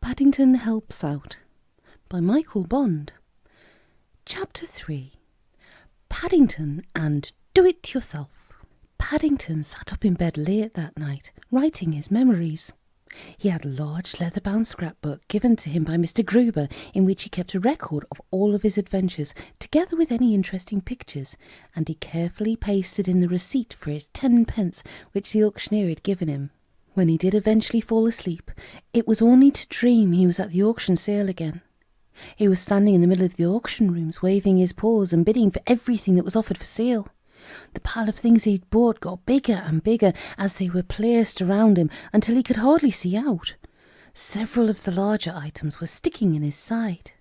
Paddington Helps Out by Michael Bond. Chapter 3. Paddington and Do It Yourself. Paddington sat up in bed late that night, writing his memories. He had a large leather-bound scrapbook given to him by Mr. Gruber, in which he kept a record of all of his adventures, together with any interesting pictures, and he carefully pasted in the receipt for his 10 pence which the auctioneer had given him. When he did eventually fall asleep, it was only to dream he was at the auction sale again. He was standing in the middle of the auction rooms, waving his paws and bidding for everything that was offered for sale. The pile of things he'd bought got bigger and bigger as they were placed around him until he could hardly see out. Several of the larger items were sticking in his side.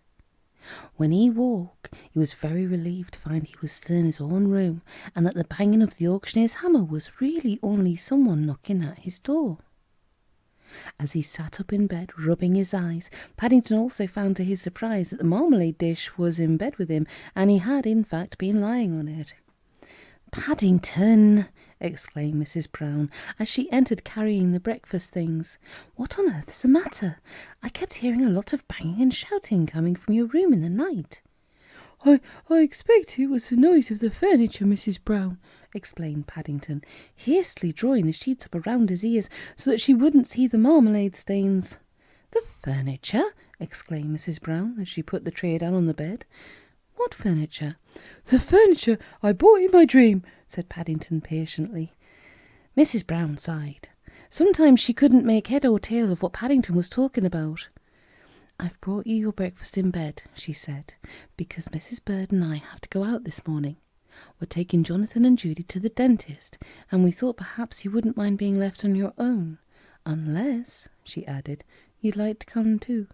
When he woke, he was very relieved to find he was still in his own room, and that the banging of the auctioneer's hammer was really only someone knocking at his door. As he sat up in bed, rubbing his eyes, Paddington also found to his surprise that the marmalade dish was in bed with him, and he had in fact been lying on it. "Paddington!" exclaimed Mrs. Brown, as she entered carrying the breakfast things. "What on earth's the matter? I kept hearing a lot of banging and shouting coming from your room in the night." I expect it was the noise of the furniture, Mrs. Brown," explained Paddington, hastily drawing the sheets up around his ears so that she wouldn't see the marmalade stains. "The furniture?" exclaimed Mrs. Brown, as she put the tray down on the bed. "What furniture?" "The furniture I bought in my dream," said Paddington patiently. Mrs. Brown sighed. Sometimes she couldn't make head or tail of what Paddington was talking about. "I've brought you your breakfast in bed," she said, "because Mrs. Bird and I have to go out this morning. We're taking Jonathan and Judy to the dentist, and we thought perhaps you wouldn't mind being left on your own. Unless," she added, "you'd like to come too."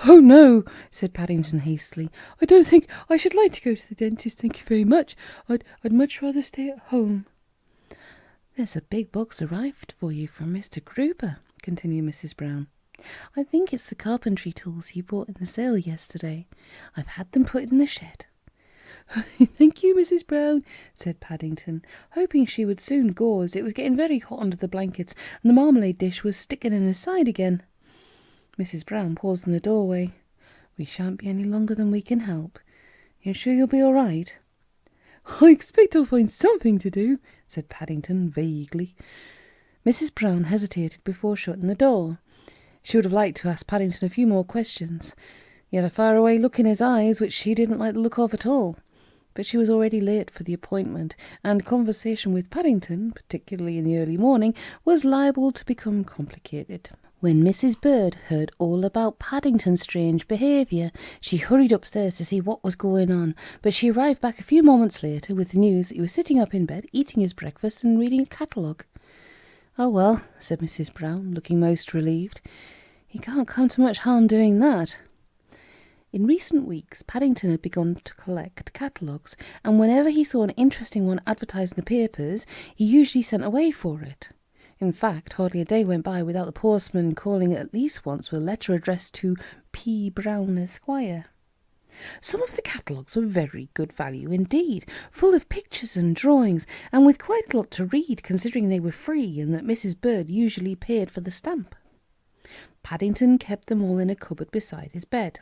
"Oh, no," said Paddington hastily. "I don't think I should like to go to the dentist, thank you very much. I'd much rather stay at home." "There's a big box arrived for you from Mr. Gruber," continued Mrs. Brown. "I think it's the carpentry tools you bought in the sale yesterday. I've had them put in the shed." "Thank you, Mrs. Brown," said Paddington, hoping she would soon go, as it was getting very hot under the blankets and the marmalade dish was sticking in his side again. Mrs. Brown paused in the doorway. "We shan't be any longer than we can help. You're sure you'll be all right?" "I expect I'll find something to do," said Paddington vaguely. Mrs. Brown hesitated before shutting the door. She would have liked to ask Paddington a few more questions. He had a faraway look in his eyes which she didn't like the look of at all. But she was already late for the appointment, and conversation with Paddington, particularly in the early morning, was liable to become complicated. When Mrs. Bird heard all about Paddington's strange behaviour, she hurried upstairs to see what was going on, but she arrived back a few moments later with the news that he was sitting up in bed, eating his breakfast and reading a catalogue. "Oh well," said Mrs. Brown, looking most relieved. "He can't come to much harm doing that." In recent weeks, Paddington had begun to collect catalogues, and whenever he saw an interesting one advertised in the papers, he usually sent away for it. In fact, hardly a day went by without the postman calling at least once with a letter addressed to P. Brown, Esquire. Some of the catalogues were very good value indeed, full of pictures and drawings, and with quite a lot to read, considering they were free and that Mrs. Bird usually paid for the stamp. Paddington kept them all in a cupboard beside his bed.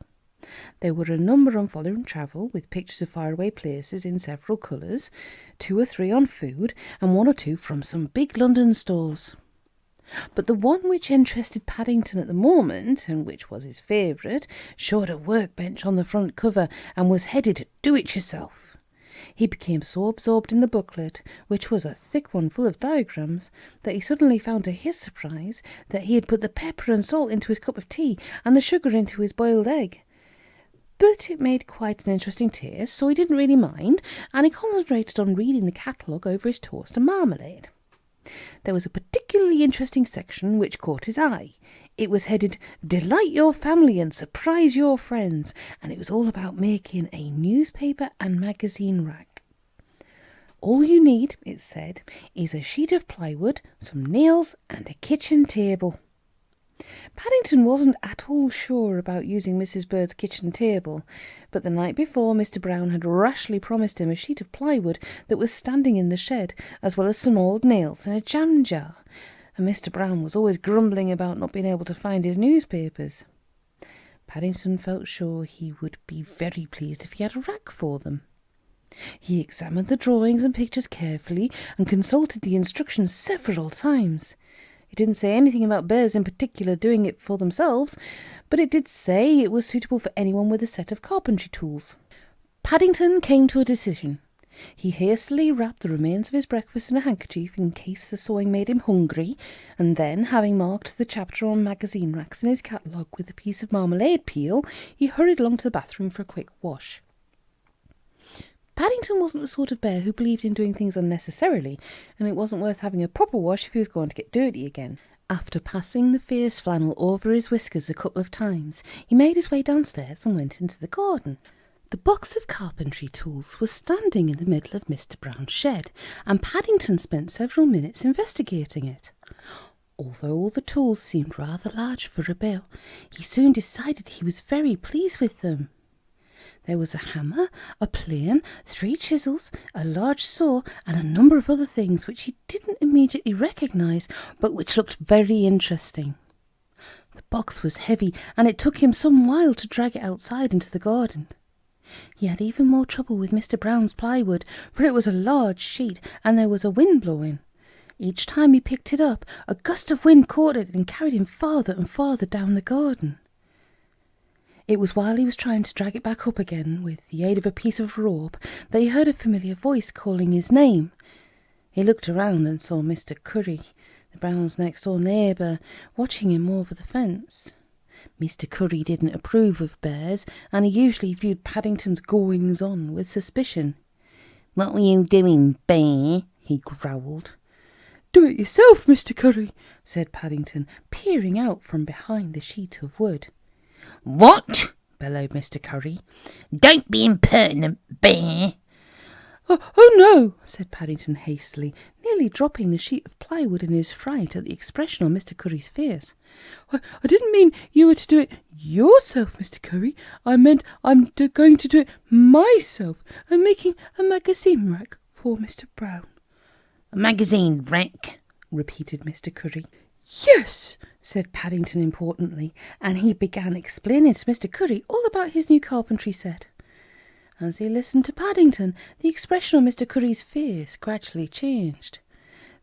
There were a number on foreign travel, with pictures of faraway places in several colours, 2 or 3 on food, and 1 or 2 from some big London stores. But the one which interested Paddington at the moment, and which was his favourite, showed a workbench on the front cover and was headed "Do It Yourself." He became so absorbed in the booklet, which was a thick one full of diagrams, that he suddenly found to his surprise that he had put the pepper and salt into his cup of tea and the sugar into his boiled egg. But it made quite an interesting taste, so he didn't really mind, and he concentrated on reading the catalogue over his toast and marmalade. There was a particularly interesting section which caught his eye. It was headed "Delight Your Family and Surprise Your Friends," and it was all about making a newspaper and magazine rack. "All you need," it said, "is a sheet of plywood, some nails, and a kitchen table." Paddington wasn't at all sure about using Mrs. Bird's kitchen table, but the night before Mr. Brown had rashly promised him a sheet of plywood that was standing in the shed, as well as some old nails and a jam jar, and Mr. Brown was always grumbling about not being able to find his newspapers. Paddington felt sure he would be very pleased if he had a rack for them. He examined the drawings and pictures carefully and consulted the instructions several times. It didn't say anything about bears in particular doing it for themselves, but it did say it was suitable for anyone with a set of carpentry tools. Paddington came to a decision. He hastily wrapped the remains of his breakfast in a handkerchief in case the sawing made him hungry, and then, having marked the chapter on magazine racks in his catalogue with a piece of marmalade peel, he hurried along to the bathroom for a quick wash. Paddington wasn't the sort of bear who believed in doing things unnecessarily, and it wasn't worth having a proper wash if he was going to get dirty again. After passing the fierce flannel over his whiskers a couple of times, he made his way downstairs and went into the garden. The box of carpentry tools was standing in the middle of Mr. Brown's shed, and Paddington spent several minutes investigating it. Although all the tools seemed rather large for a bear, he soon decided he was very pleased with them. There was a hammer, a plane, 3 chisels, a large saw, and a number of other things which he didn't immediately recognise, but which looked very interesting. The box was heavy, and it took him some while to drag it outside into the garden. He had even more trouble with Mr. Brown's plywood, for it was a large sheet, and there was a wind blowing. Each time he picked it up, a gust of wind caught it and carried him farther and farther down the garden. It was while he was trying to drag it back up again, with the aid of a piece of rope, that he heard a familiar voice calling his name. He looked around and saw Mr. Curry, the Browns' next-door neighbour, watching him over the fence. Mr. Curry didn't approve of bears, and he usually viewed Paddington's goings-on with suspicion. "What were you doing, bear?" he growled. "Do it yourself, Mr. Curry," said Paddington, peering out from behind the sheet of wood. "What?" bellowed Mr. Curry. "Don't be impertinent, bear." Oh no," said Paddington hastily, nearly dropping the sheet of plywood in his fright at the expression on Mr. Curry's face. I didn't mean you were to do it yourself, Mr. Curry. I meant I'm going to do it myself. I'm making a magazine rack for Mr. Brown." "A magazine rack?" repeated Mr. Curry. "Yes," said Paddington importantly, and he began explaining to Mr. Curry all about his new carpentry set. As he listened to Paddington, the expression on Mr. Curry's face gradually changed.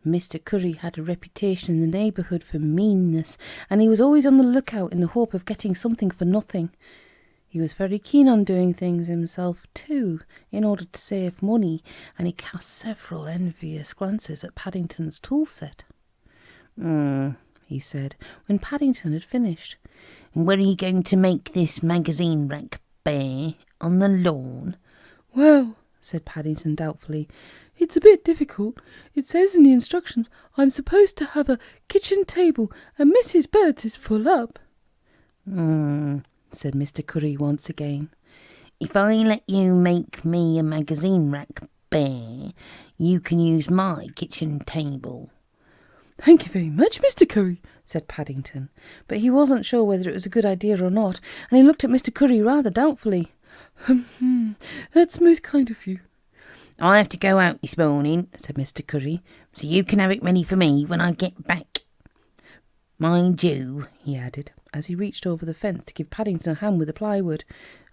Mr. Curry had a reputation in the neighbourhood for meanness, and he was always on the lookout in the hope of getting something for nothing. He was very keen on doing things himself too, in order to save money, and he cast several envious glances at Paddington's tool set. He said, when Paddington had finished. "Where are you going to make this magazine rack, bear? On the lawn?" "Well," said Paddington doubtfully, "it's a bit difficult. It says in the instructions I'm supposed to have a kitchen table, and Mrs. Bird's is full up." Said Mr. Curry once again. "If I let you make me a magazine rack, bear, you can use my kitchen table." "Thank you very much, Mr. Curry," said Paddington, but he wasn't sure whether it was a good idea or not, and he looked at Mr. Curry rather doubtfully. "That's most kind of you." "I have to go out this morning," said Mr. Curry, "so you can have it ready for me when I get back. Mind you," he added, as he reached over the fence to give Paddington a hand with the plywood,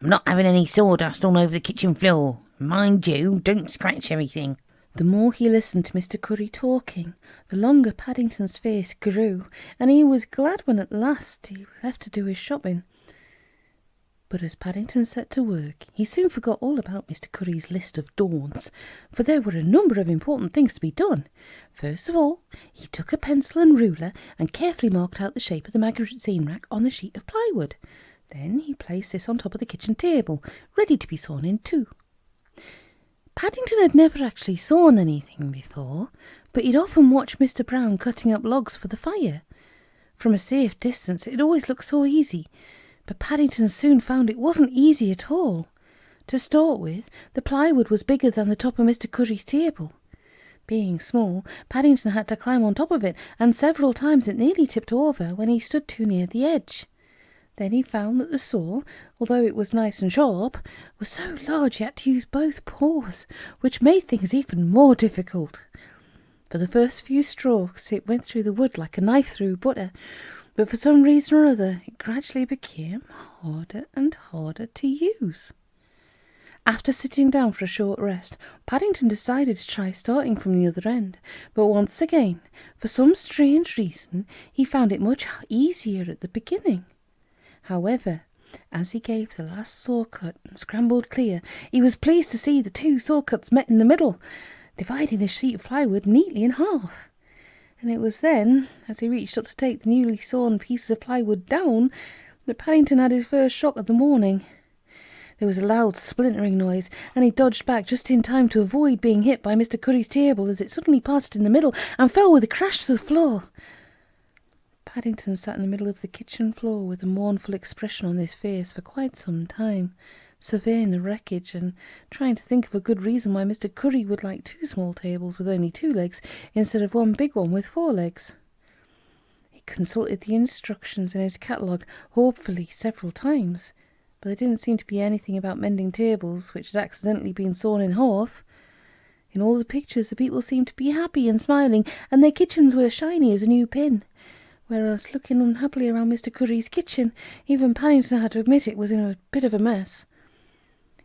"I'm not having any sawdust all over the kitchen floor. Mind you, don't scratch everything." The more he listened to Mr. Curry talking, the longer Paddington's face grew, and he was glad when at last he left to do his shopping. But as Paddington set to work, he soon forgot all about Mr. Curry's list of don'ts, for there were a number of important things to be done. First of all, he took a pencil and ruler and carefully marked out the shape of the magazine rack on the sheet of plywood. Then he placed this on top of the kitchen table, ready to be sawn in two. Paddington had never actually sawn anything before, but he'd often watched Mr. Brown cutting up logs for the fire. From a safe distance it always looked so easy, but Paddington soon found it wasn't easy at all. To start with, the plywood was bigger than the top of Mr. Curry's table. Being small, Paddington had to climb on top of it, and several times it nearly tipped over when he stood too near the edge. Then he found that the saw, although it was nice and sharp, was so large he had to use both paws, which made things even more difficult. For For the first few strokes it went through the wood like a knife through butter, but for some reason or other it gradually became harder and harder to use. After sitting down for a short rest, Paddington decided to try starting from the other end, but once again, for some strange reason, he found it much easier at the beginning. However, as he gave the last saw cut and scrambled clear, he was pleased to see the two saw cuts met in the middle, dividing the sheet of plywood neatly in half. And it was then, as he reached up to take the newly sawn pieces of plywood down, that Paddington had his first shock of the morning. There was a loud splintering noise, and he dodged back just in time to avoid being hit by Mr. Curry's table as it suddenly parted in the middle and fell with a crash to the floor. Paddington sat in the middle of the kitchen floor with a mournful expression on his face for quite some time, surveying the wreckage and trying to think of a good reason why Mr. Curry would like two small tables with only 2 legs instead of one big one with 4 legs. He consulted the instructions in his catalogue hopefully several times, but there didn't seem to be anything about mending tables which had accidentally been sawn in half. In all the pictures the people seemed to be happy and smiling, and their kitchens were shiny as a new pin, whereas looking unhappily around Mr. Curry's kitchen, even Paddington had to admit it was in a bit of a mess.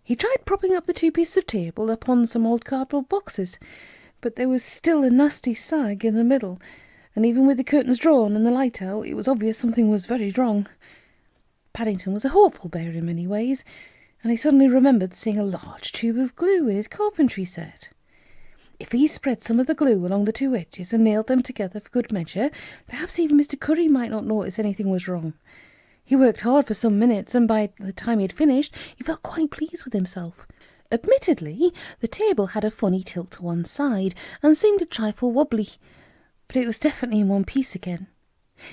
He tried propping up the 2 pieces of table upon some old cardboard boxes, but there was still a nasty sag in the middle, and even with the curtains drawn and the light out, it was obvious something was very wrong. Paddington was a hopeful bear in many ways, and he suddenly remembered seeing a large tube of glue in his carpentry set. If he spread some of the glue along the 2 edges and nailed them together for good measure, perhaps even Mr. Curry might not notice anything was wrong. He worked hard for some minutes, and by the time he had finished, he felt quite pleased with himself. Admittedly, the table had a funny tilt to one side, and seemed a trifle wobbly, but it was definitely in one piece again.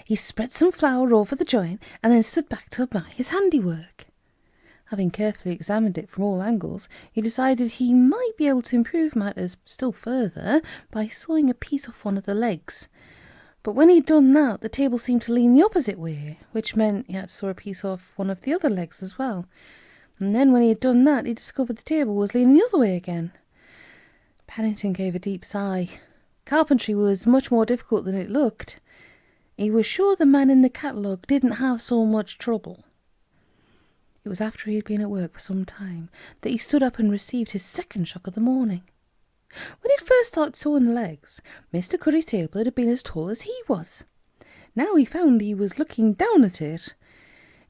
He spread some flour over the joint, and then stood back to admire his handiwork. Having carefully examined it from all angles, he decided he might be able to improve matters still further by sawing a piece off one of the legs. But when he'd done that, the table seemed to lean the opposite way, which meant he had to saw a piece off one of the other legs as well. And then when he had done that, he discovered the table was leaning the other way again. Paddington gave a deep sigh. Carpentry was much more difficult than it looked. He was sure the man in the catalogue didn't have so much trouble. It was after he had been at work for some time that he stood up and received his second shock of the morning. When he'd first started sawing the legs, Mr. Curry's table had been as tall as he was. Now he found he was looking down at it.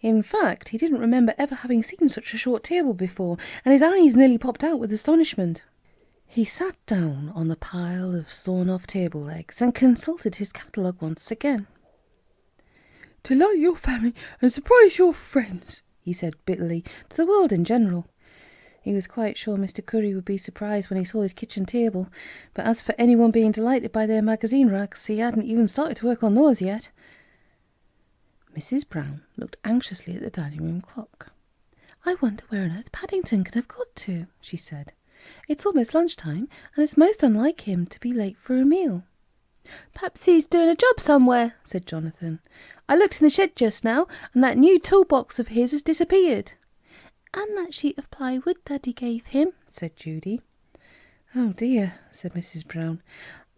In fact, he didn't remember ever having seen such a short table before, and his eyes nearly popped out with astonishment. He sat down on the pile of sawn-off table legs and consulted his catalogue once again. "Delight your family and surprise your friends," he said bitterly, to the world in general. He was quite sure Mr. Curry would be surprised when he saw his kitchen table, but as for anyone being delighted by their magazine racks, he hadn't even started to work on those yet. Mrs. Brown looked anxiously at the dining room clock. "I wonder where on earth Paddington can have got to," she said. "It's almost lunchtime, and it's most unlike him to be late for a meal." "Perhaps he's doing a job somewhere," said Jonathan. "I looked in the shed just now, and that new toolbox of his has disappeared." "And that sheet of plywood Daddy gave him," said Judy. "Oh dear," said Mrs. Brown.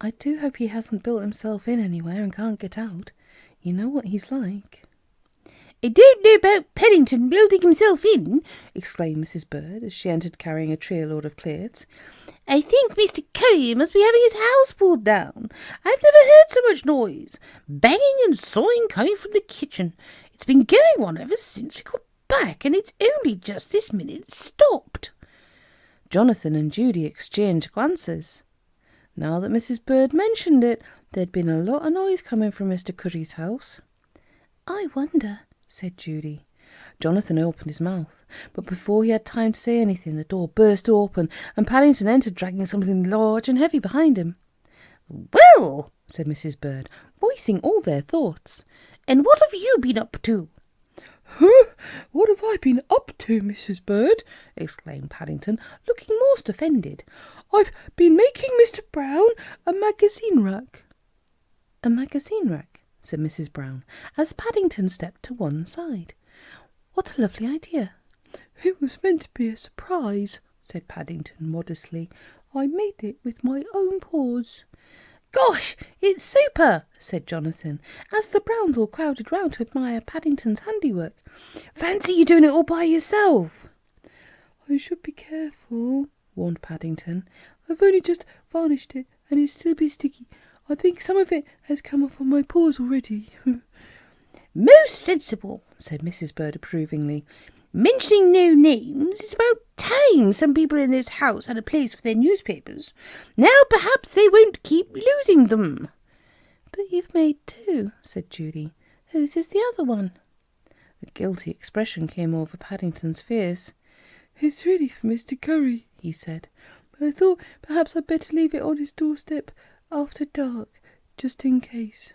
"I do hope he hasn't built himself in anywhere and can't get out. You know what he's like." "I don't know about Paddington building himself in," exclaimed Mrs. Bird as she entered carrying a tray load of plates. "I think Mr. Curry must be having his house pulled down. I've never heard so much noise. Banging and sawing coming from the kitchen. It's been going on ever since we got back, and it's only just this minute stopped." Jonathan and Judy exchanged glances. Now that Mrs. Bird mentioned it, there'd been a lot of noise coming from Mr. Curry's house. "I wonder," said Judy. Jonathan opened his mouth, but before he had time to say anything, the door burst open, and Paddington entered dragging something large and heavy behind him. "Well," said Mrs. Bird, voicing all their thoughts, "and what have you been up to?" "Huh? What have I been up to, Mrs. Bird?" exclaimed Paddington, looking most offended. "I've been making Mr. Brown a magazine rack." "A magazine rack?" said Mrs. Brown, as Paddington stepped to one side. "What a lovely idea." "It was meant to be a surprise," said Paddington modestly. "I made it with my own paws." Gosh, it's super, said Jonathan, as the Browns all crowded round to admire Paddington's handiwork. Fancy you doing it all by yourself. I should be careful, warned Paddington. I've only just varnished it, and it's still a bit sticky. I think some of it has come off on my paws already. Most sensible, said Mrs. Bird approvingly. Mentioning no names, it's about time some people in this house had a place for their newspapers. Now perhaps they won't keep losing them. But you've made 2, said Judy. Whose is the other one? A guilty expression came over Paddington's face. It's really for Mr. Curry, he said, but I thought perhaps I'd better leave it on his doorstep after dark, just in case.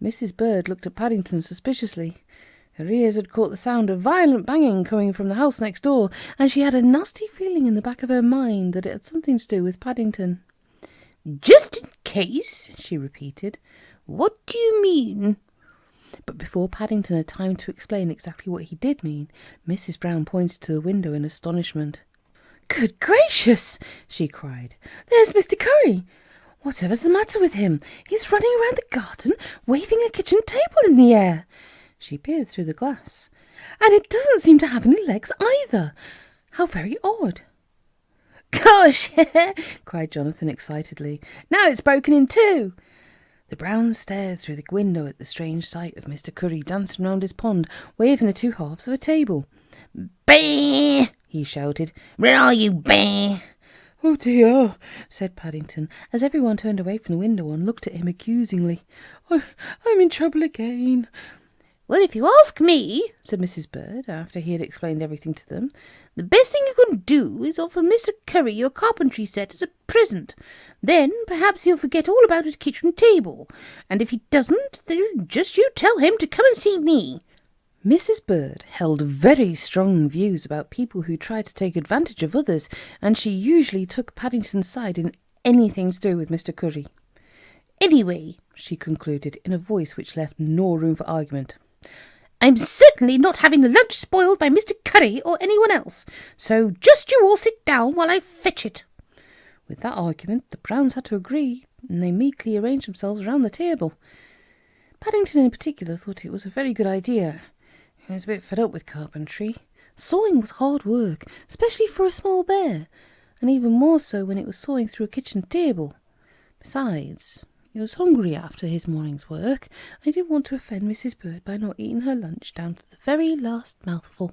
Mrs. Bird looked at Paddington suspiciously. Her ears had caught the sound of violent banging coming from the house next door, and she had a nasty feeling in the back of her mind that it had something to do with Paddington. Just in case, she repeated. What do you mean? But before Paddington had time to explain exactly what he did mean, Mrs. Brown pointed to the window in astonishment. Good gracious, she cried. There's Mr. Curry. Whatever's the matter with him? He's running around the garden, waving a kitchen table in the air. She peered through the glass. And it doesn't seem to have any legs either. How very odd. Gosh, cried Jonathan excitedly. Now it's broken in 2. The Browns stared through the window at the strange sight of Mr. Curry dancing round his pond, waving the 2 halves of a table. Bah! He shouted. Where are you, Bah? Oh dear, said Paddington, as everyone turned away from the window and looked at him accusingly. I'm in trouble again. Well, if you ask me, said Mrs. Bird, after he had explained everything to them, the best thing you can do is offer Mr. Curry your carpentry set as a present. Then perhaps he'll forget all about his kitchen table. And if he doesn't, then just you tell him to come and see me. Mrs. Bird held very strong views about people who tried to take advantage of others, and she usually took Paddington's side in anything to do with Mr. Curry. Anyway, she concluded in a voice which left no room for argument, I'm certainly not having the lunch spoiled by Mr. Curry or anyone else, so just you all sit down while I fetch it. With that argument, the Browns had to agree, and they meekly arranged themselves round the table. Paddington in particular thought it was a very good idea. He was a bit fed up with carpentry. Sawing was hard work, especially for a small bear, and even more so when it was sawing through a kitchen table. Besides, he was hungry after his morning's work, and he didn't want to offend Mrs. Bird by not eating her lunch down to the very last mouthful.